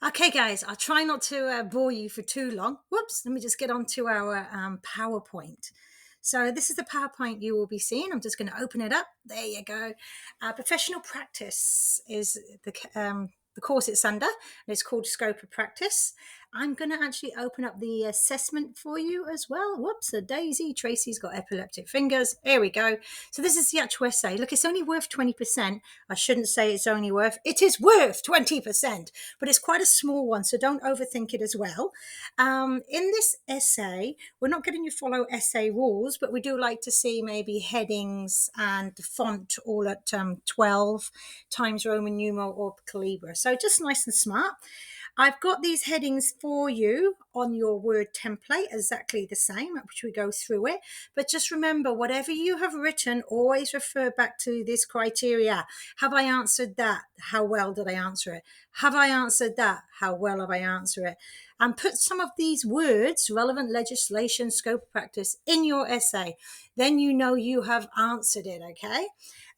Okay, guys, I'll try not to bore you for too long. Whoops, let me just get onto our PowerPoint. So this is the PowerPoint you will be seeing. I'm just going to open it up. There you go. Professional practice is the course it's under, and it's called Scope of Practice. I'm going to actually open up the assessment for you as well. Whoops, a daisy. Tracy's got epileptic fingers. Here we go. So this is the actual essay. Look, it's only worth 20%. I shouldn't say it's only worth. It is worth 20%, but it's quite a small one, so don't overthink it as well. In this essay, we're not going to follow essay rules, but we do like to see maybe headings and font all at 12 times Roman numeral or Calibra. So just nice and smart. I've got these headings for you on your Word template, exactly the same, which we go through it. But just remember, whatever you have written, always refer back to this criteria. Have I answered that? How well did I answer it? Have I answered that? How well have I answered it? And put some of these words, relevant legislation, scope of practice, in your essay. Then you know you have answered it, okay?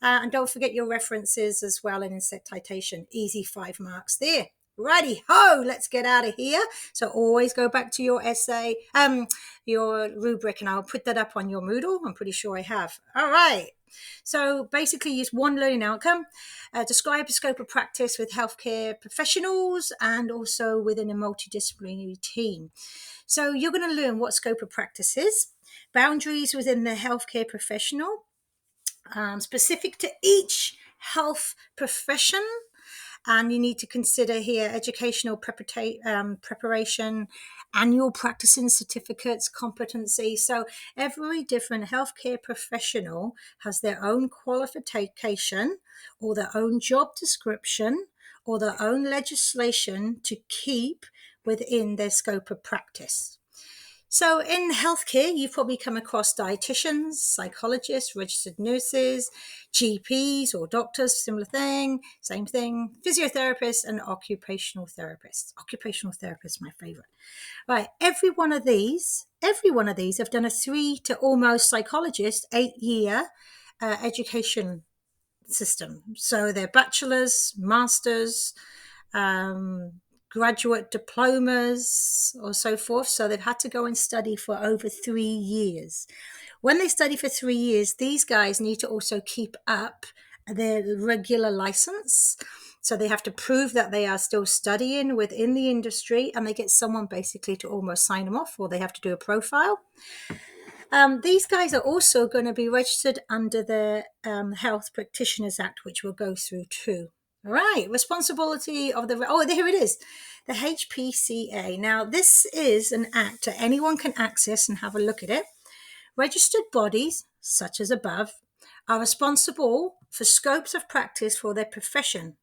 And don't forget your references as well in citation. Easy 5 marks there. Righty ho, let's get out of here. So always go back to your essay, your rubric, and I'll put that up on your Moodle. I'm pretty sure I have. All right. So basically, use one learning outcome. Describe the scope of practice with healthcare professionals and also within a multidisciplinary team. So you're going to learn what scope of practice is, boundaries within the healthcare professional, specific to each health profession. And you need to consider here educational preparation, annual practicing certificates, competency. So every different healthcare professional has their own qualification or their own job description or their own legislation to keep within their scope of practice. So in healthcare, you've probably come across dietitians, psychologists, registered nurses, GPs or doctors, similar thing, same thing, physiotherapists and occupational therapists. Occupational therapists, my favorite. Right, every one of these have done a 3 to almost psychologist 8-year education system. So they're bachelor's, master's, graduate diplomas or so forth. So they've had to go and study for over 3 years. When they study for 3 years, these guys need to also keep up their regular license. So they have to prove that they are still studying within the industry, and they get someone basically to almost sign them off, or they have to do a profile. These guys are also going to be registered under the Health Practitioners Act, which we'll go through too. All right, responsibility of the, oh, here it is, the HPCA. Now, this is an act that anyone can access and have a look at it. Registered bodies, such as above, are responsible for scopes of practice for their profession.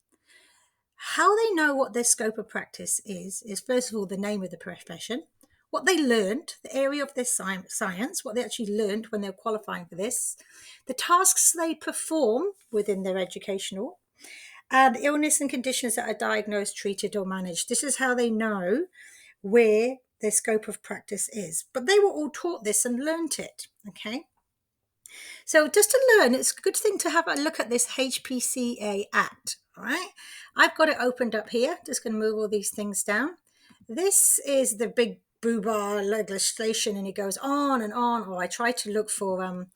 How they know what their scope of practice is first of all the name of the profession, what they learned, the area of their science, what they actually learned when they're qualifying for this, the tasks they perform within their educational, and illness and conditions that are diagnosed, treated, or managed. This is how they know where their scope of practice is. But they were all taught this and learnt it, okay? So just to learn, it's a good thing to have a look at this HPCA Act, all right? I've got it opened up here. Just going to move all these things down. This is the big boobar legislation, and it goes on and on. Oh, I tried to look for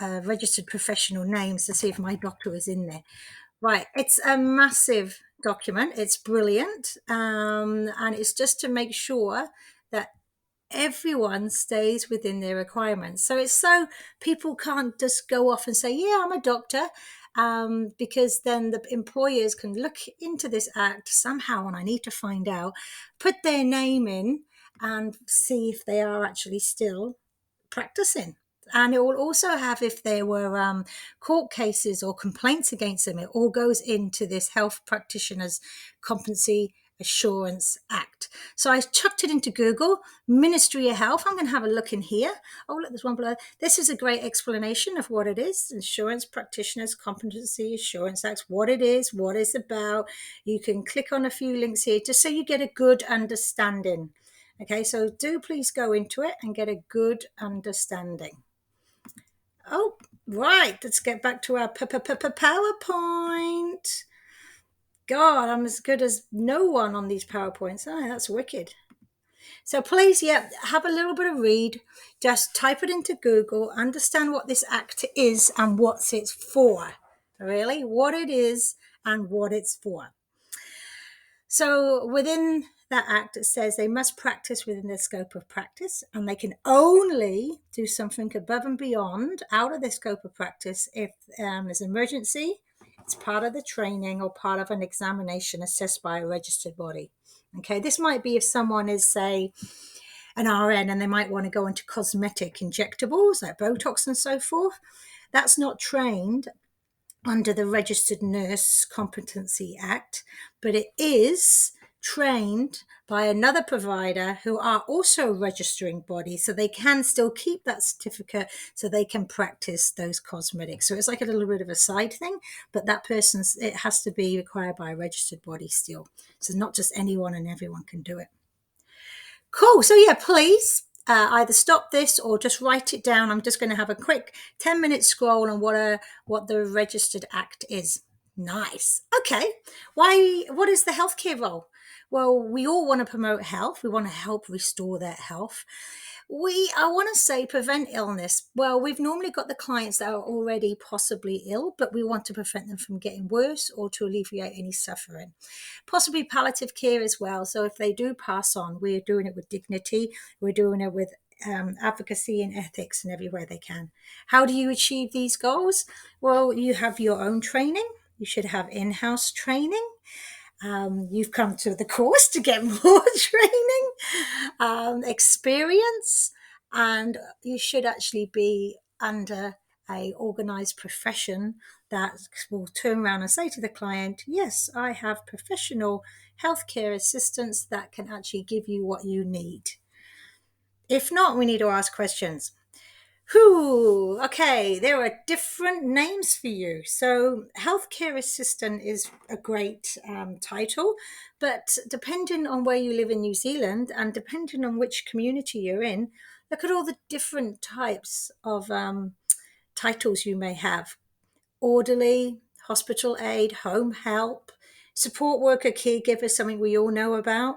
registered professional names to see if my doctor is in there. Right, it's a massive document. It's brilliant, and it's just to make sure that everyone stays within their requirements. So it's so people can't just go off and say, yeah, I'm a doctor, because then the employers can look into this act somehow, and I need to find out, put their name in and see if they are actually still practicing. And it will also have if there were court cases or complaints against them. It all goes into this Health Practitioners Competency Assurance Act. So I chucked it into Google, Ministry of Health. I'm going to have a look in here. Oh, look, there's one below. This is a great explanation of what it is. Insurance Practitioners Competency Assurance Act, what it is, what it's about. You can click on a few links here just so you get a good understanding. Okay, so do please go into it and get a good understanding. Oh, right. Let's get back to our PowerPoint. God, I'm as good as no one on these PowerPoints. Oh, that's wicked. So please, yeah, have a little bit of read. Just type it into Google, understand what this act is and what it's for. Really, what it is and what it's for. So within that act, it says they must practice within their scope of practice, and they can only do something above and beyond out of their scope of practice if there's an emergency, it's part of the training, or part of an examination assessed by a registered body. Okay, this might be if someone is, say, an RN and they might want to go into cosmetic injectables like Botox and so forth. That's not trained under the Registered Nurse Competency Act, but it is trained by another provider who are also a registering body, so they can still keep that certificate so they can practice those cosmetics. So it's like a little bit of a side thing, but that person's, it has to be required by a registered body still. So not just anyone and everyone can do it. Cool. So yeah, please either stop this or just write it down. I'm just going to have a quick 10-minute scroll on what the Registered Act is. Nice. Okay. Why? What is the healthcare role? Well, we all want to promote health. We want to help restore that health. I want to say prevent illness. Well, we've normally got the clients that are already possibly ill, but we want to prevent them from getting worse or to alleviate any suffering. Possibly palliative care as well. So if they do pass on, we're doing it with dignity. We're doing it with advocacy and ethics and everywhere they can. How do you achieve these goals? Well, you have your own training. You should have in-house training. You've come to the course to get more training, experience, and you should actually be under a organized profession that will turn around and say to the client, yes, I have professional healthcare assistance that can actually give you what you need. If not, we need to ask questions. Whew, okay, there are different names for you. So, healthcare assistant is a great title, but depending on where you live in New Zealand and depending on which community you're in, look at all the different types of titles you may have: orderly, hospital aide, home help, support worker, caregiver, something we all know about,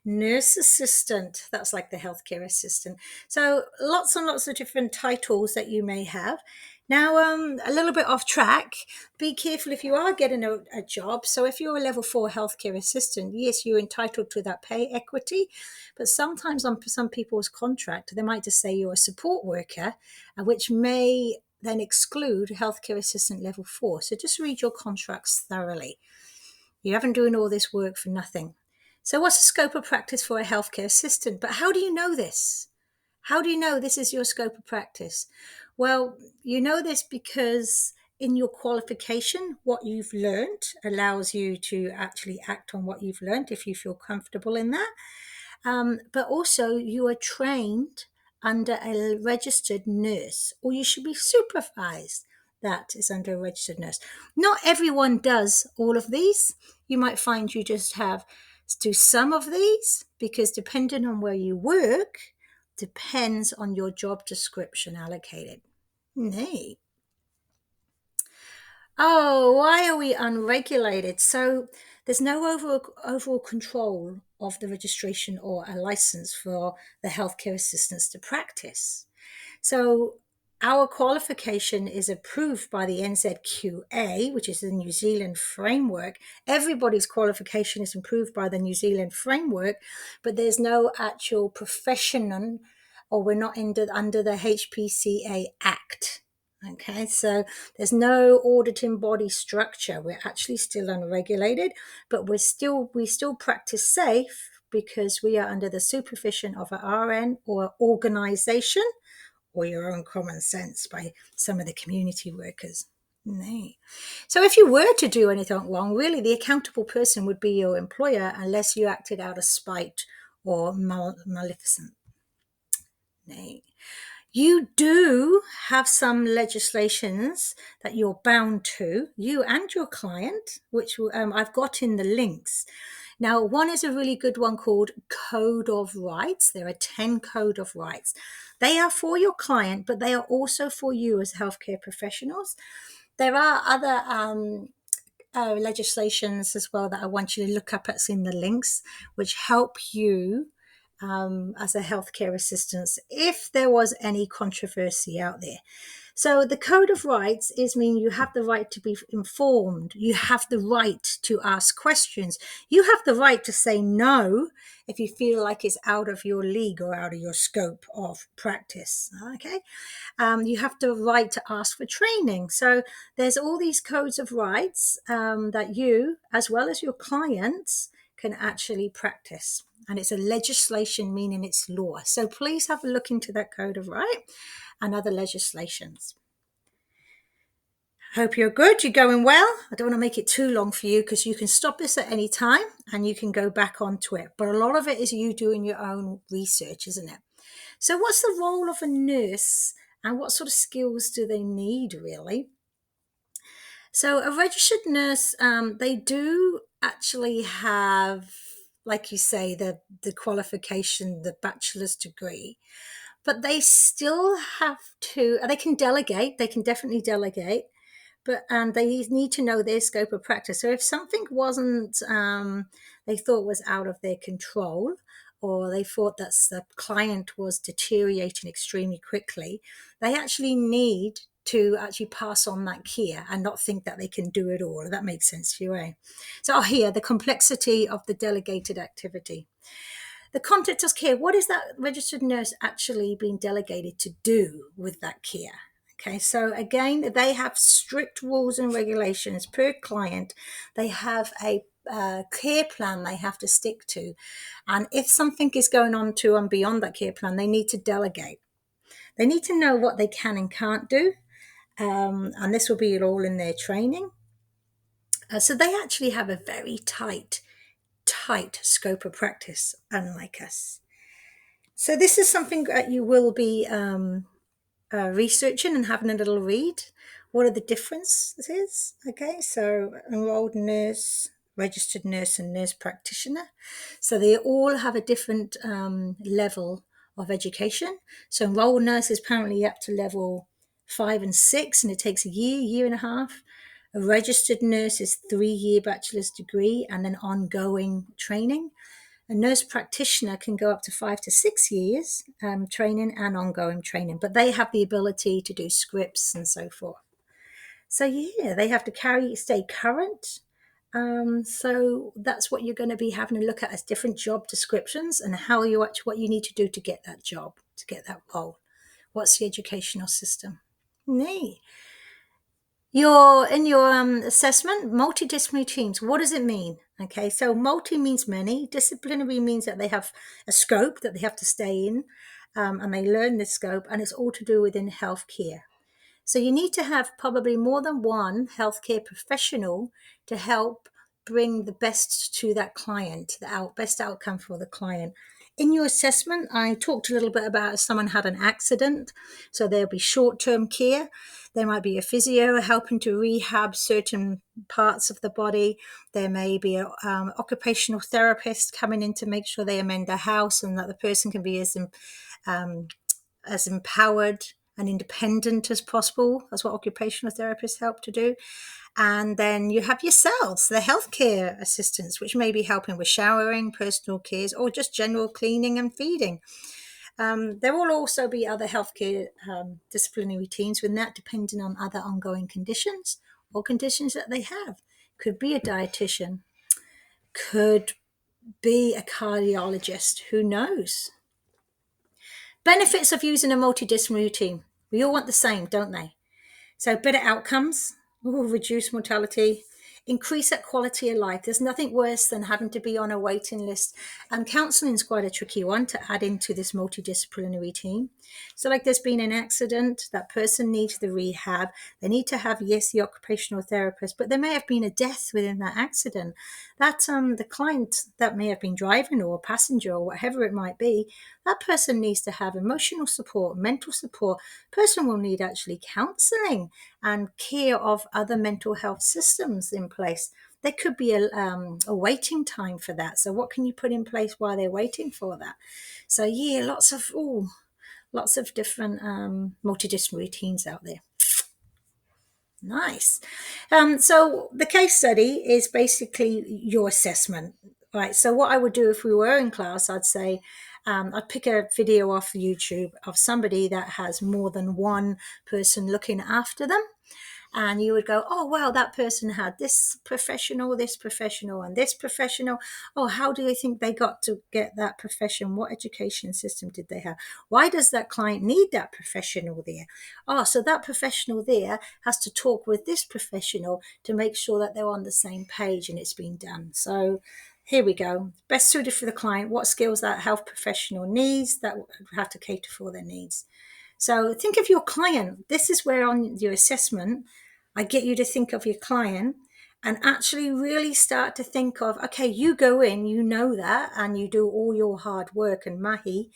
nurse assistant, that's like the healthcare assistant. So lots and lots of different titles that you may have. Now, a little bit off track, be careful if you are getting a job. So if you're a level 4 healthcare assistant, yes, you're entitled to that pay equity, but sometimes on some people's contract, they might just say you're a support worker, which may then exclude healthcare assistant level 4. So just read your contracts thoroughly. You haven't doing all this work for nothing. So what's the scope of practice for a healthcare assistant? But how do you know this? How do you know this is your scope of practice? Well, you know this because in your qualification, what you've learned allows you to actually act on what you've learned if you feel comfortable in that. But also you are trained under a registered nurse, or you should be supervised. That is under a registered nurse. Not everyone does all of these. You might find you just have to do some of these because depending on where you work, depends on your job description allocated. Neat. Oh, why are we unregulated? So there's no overall control of the registration or a license for the healthcare assistants to practice. So our qualification is approved by the NZQA, which is the New Zealand framework. Everybody's qualification is approved by the New Zealand framework, but there's no actual profession, or we're not under the HPCA Act. Okay, so there's no auditing body structure. We're actually still unregulated, but we still practice safe because we are under the supervision of an RN or organisation, or your own common sense by some of the community workers. Nay. So if you were to do anything wrong, really the accountable person would be your employer unless you acted out of spite or maleficent. Nay. You do have some legislations that you're bound to, you and your client, which I've got in the links. Now, one is a really good one called Code of Rights. There are 10 Code of Rights. They are for your client, but they are also for you as healthcare professionals. There are other legislations as well that I want you to look up. It's in the links, which help you as a healthcare assistant if there was any controversy out there. So the Code of Rights is mean you have the right to be informed. You have the right to ask questions. You have the right to say no if you feel like it's out of your league or out of your scope of practice. Okay. You have the right to ask for training. So there's all these codes of rights that you, as well as your clients, can actually practice. And it's a legislation, meaning it's law. So please have a look into that code of right and other legislations. Hope you're good. You're going well. I don't want to make it too long for you because you can stop this at any time and you can go back onto it. But a lot of it is you doing your own research, isn't it? So what's the role of a nurse and what sort of skills do they need really? So a registered nurse, they do actually have, like you say, the qualification, the bachelor's degree, but they still have to, they can delegate, they can definitely delegate, but they need to know their scope of practice. So if something wasn't, they thought was out of their control, or they thought that the client was deteriorating extremely quickly, they actually need to actually pass on that care and not think that they can do it all. That makes sense to you, eh? So here, the complexity of the delegated activity. The content of care, what is that registered nurse actually being delegated to do with that care? Okay, so again, they have strict rules and regulations per client. They have a care plan they have to stick to. And if something is going on to and beyond that care plan, they need to delegate. They need to know what they can and can't do. And this will be all in their training. So they actually have a very tight scope of practice, unlike us. So this is something that you will be researching and having a little read. What are the differences? Okay, so enrolled nurse, registered nurse, and nurse practitioner. So they all have a different level of education. So enrolled nurse is apparently up to level 5 and 6, and it takes a year and a half. A registered nurse is 3-year bachelor's degree and then ongoing training. A nurse practitioner can go up to 5 to 6 years training and ongoing training, but they have the ability to do scripts and so forth. So yeah, they have to stay current. So that's what you're going to be having a look at as different job descriptions and what you need to do to get that job, to get that role. What's the educational system? Neat. In your assessment, multidisciplinary teams, what does it mean? Okay, so multi means many. Disciplinary means that they have a scope that they have to stay in, and they learn this scope, and it's all to do within healthcare. So you need to have probably more than one healthcare professional to help bring the best to that client, the best outcome for the client. In your assessment, I talked a little bit about if someone had an accident. So there'll be short-term care. There might be a physio helping to rehab certain parts of the body. There may be an occupational therapist coming in to make sure they amend the house and that the person can be as empowered and independent as possible. That's what occupational therapists help to do. And then you have yourselves, the healthcare assistants, which may be helping with showering, personal cares, or just general cleaning and feeding. There will also be other healthcare disciplinary teams with that, depending on other ongoing conditions or conditions that they have. Could be a dietitian, could be a cardiologist, who knows? Benefits of using a multidisciplinary team. We all want the same, don't they? So better outcomes, reduce mortality, increase that quality of life. There's nothing worse than having to be on a waiting list. And counselling is quite a tricky one to add into this multidisciplinary team. So like there's been an accident, that person needs the rehab. They need to have, yes, the occupational therapist, but there may have been a death within that accident. That the client that may have been driving or a passenger or whatever it might be, that person needs to have emotional support, mental support. Person will need actually counselling and care of other mental health systems in place. There could be a waiting time for that. So what can you put in place while they're waiting for that? So yeah, lots of different multidisciplinary teams out there. Nice. So the case study is basically your assessment, right? So what I would do if we were in class, I'd say, I'd pick a video off YouTube of somebody that has more than one person looking after them, and you would go, oh wow, that person had this professional and this professional. Oh, how do you think they got to get that profession? What education system did they have? Why does that client need that professional there? Oh, so that professional there has to talk with this professional to make sure that they're on the same page and it's been done. So here we go. Best suited for the client, what skills that health professional needs, that have to cater for their needs. So think of your client. This is where on your assessment, I get you to think of your client and actually really start to think of, okay, you go in, you know that, and you do all your hard work and mahi,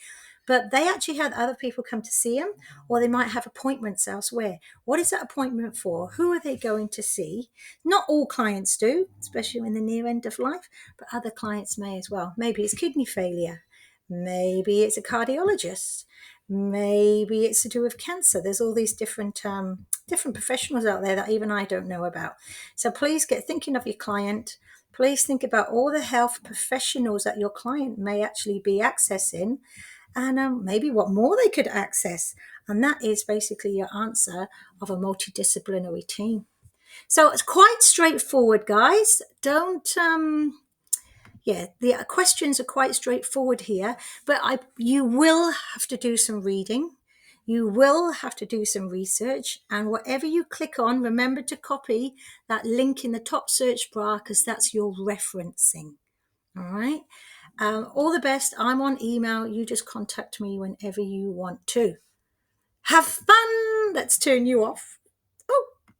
but they actually had other people come to see them, or they might have appointments elsewhere. What is that appointment for? Who are they going to see? Not all clients do, especially in the near end of life, but other clients may as well. Maybe it's kidney failure. Maybe it's a cardiologist. Maybe it's to do with cancer. There's all these different professionals out there that even I don't know about. So please get thinking of your client. Please think about all the health professionals that your client may actually be accessing, and maybe what more they could access. And that is basically your answer of a multidisciplinary team. So it's quite straightforward, guys. Don't yeah, the questions are quite straightforward here, but you will have to do some reading. You will have to do some research, and whatever you click on, remember to copy that link in the top search bar because that's your referencing. All right. All the best. I'm on email. You just contact me whenever you want to. Have fun. Let's turn you off.